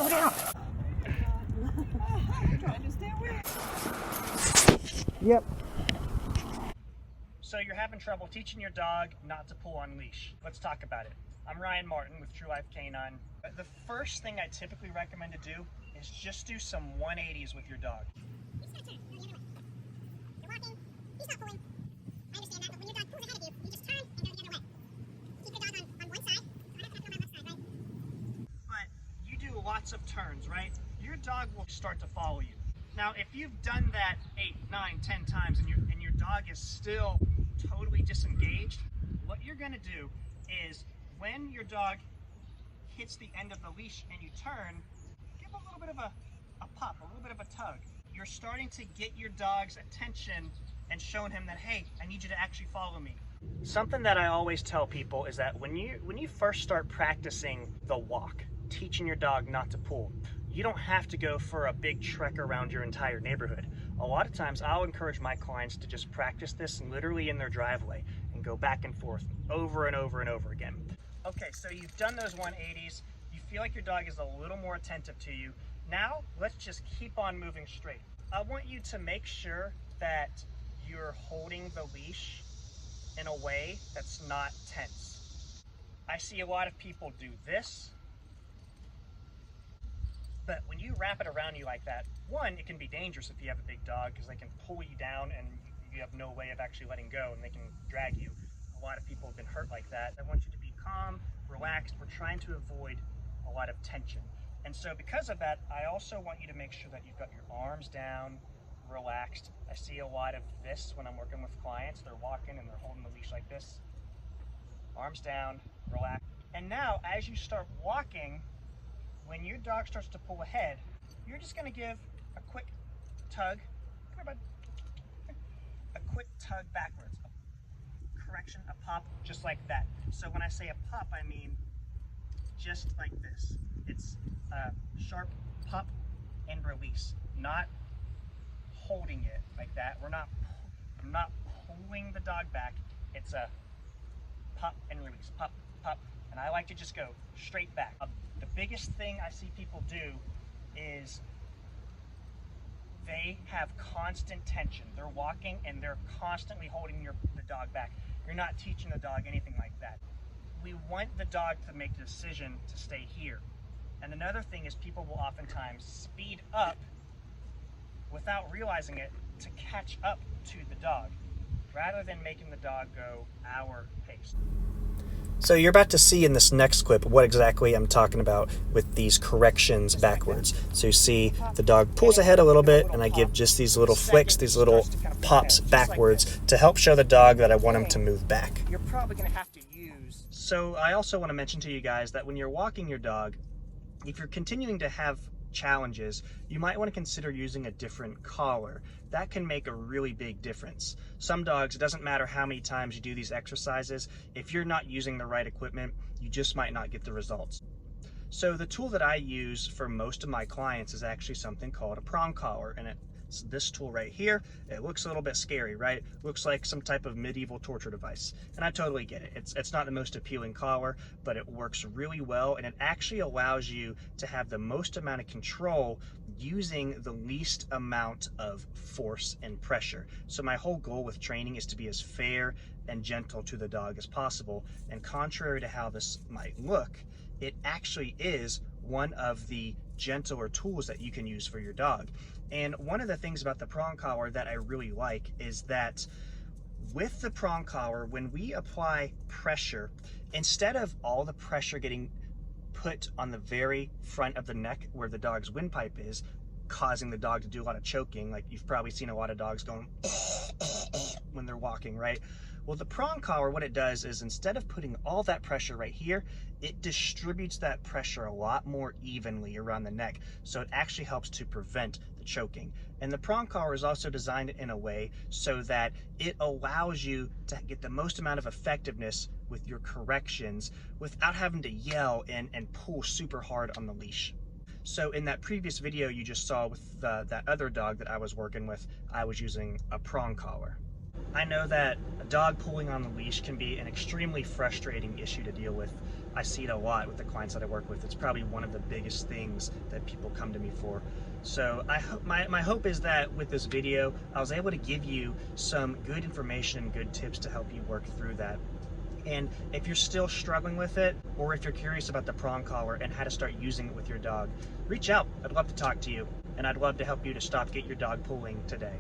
slow down. Trying to stay away. Yep. So you're having trouble teaching your dog not to pull on leash. Let's talk about it. I'm Ryan Martin with True Life Canine. The first thing I typically recommend to do is just do some 180s with your dog. You're walking, he's not pulling. I understand that, but when your dog pulls ahead of you, you just turn and go the other way. Keep your dog on one side. So I have to come on my left side, right? But you do lots of turns, right? Your dog will start to follow you. Now, if you've done that 8, 9, 10 times and your dog is still totally disengaged, what you're going to do is when your dog hits the end of the leash and you turn, give a little bit of a pop, a little bit of a tug. You're starting to get your dog's attention and showing him that, hey, I need you to actually follow me. Something that I always tell people is that when you first start practicing the walk, teaching your dog not to pull, you don't have to go for a big trek around your entire neighborhood. A lot of times I'll encourage my clients to just practice this literally in their driveway and go back and forth over and over and over again. Okay, so you've done those 180s. You feel like your dog is a little more attentive to you. Now, let's just keep on moving straight. I want you to make sure that you're holding the leash in a way that's not tense. I see a lot of people do this, but when you wrap it around you like that, one, it can be dangerous if you have a big dog because they can pull you down and you have no way of actually letting go and they can drag you. A lot of people have been hurt like that. I want you to be calm, relaxed. We're trying to avoid a lot of tension. And so because of that, I also want you to make sure that you've got your arms down, relaxed. I see a lot of this when I'm working with clients. They're walking and they're holding the leash like this. Arms down, relaxed. And now as you start walking, when your dog starts to pull ahead, you're just going to give a quick tug. Come here, bud. A quick tug backwards. Correction, a pop, just like that. So when I say a pop, I mean just like this. It's a sharp pop and release, not holding it like that. I'm not pulling the dog back. It's a pop and release, pop, pop. And I like to just go straight back. The biggest thing I see people do is they have constant tension. They're walking and they're constantly holding the dog back. You're not teaching the dog anything like that. We want the dog to make the decision to stay here. And another thing is people will oftentimes speed up without realizing it to catch up to the dog, rather than making the dog go our pace. So you're about to see in this next clip what exactly I'm talking about with these corrections backwards. So you see the dog pulls ahead a little bit and I give just these little flicks, these little pops backwards to help show the dog that I want him to move back. You're probably going to have to use. So I also want to mention to you guys that when you're walking your dog, if you're continuing to have challenges, you might want to consider using a different collar. That can make a really big difference. Some dogs, it doesn't matter how many times you do these exercises, if you're not using the right equipment, you just might not get the results. So the tool that I use for most of my clients is actually something called a prong collar, and it's this tool right here. It looks a little bit scary, right? It looks like some type of medieval torture device, and I totally get it. It's not the most appealing collar, but it works really well, and it actually allows you to have the most amount of control using the least amount of force and pressure. So my whole goal with training is to be as fair and gentle to the dog as possible, and contrary to how this might look, it actually is one of the gentler tools that you can use for your dog. And one of the things about the prong collar that I really like is that with the prong collar, when we apply pressure, instead of all the pressure getting put on the very front of the neck where the dog's windpipe is, causing the dog to do a lot of choking, like you've probably seen a lot of dogs going when they're walking, right? Well, the prong collar, what it does is instead of putting all that pressure right here, it distributes that pressure a lot more evenly around the neck. So it actually helps to prevent the choking. And the prong collar is also designed in a way so that it allows you to get the most amount of effectiveness with your corrections without having to yell and pull super hard on the leash. So in that previous video you just saw with that other dog that I was working with, I was using a prong collar. I know that a dog pulling on the leash can be an extremely frustrating issue to deal with. I see it a lot with the clients that I work with. It's probably one of the biggest things that people come to me for. So my hope is that with this video, I was able to give you some good information and good tips to help you work through that. And if you're still struggling with it, or if you're curious about the prong collar and how to start using it with your dog, reach out. I'd love to talk to you, and I'd love to help you to get your dog pulling today.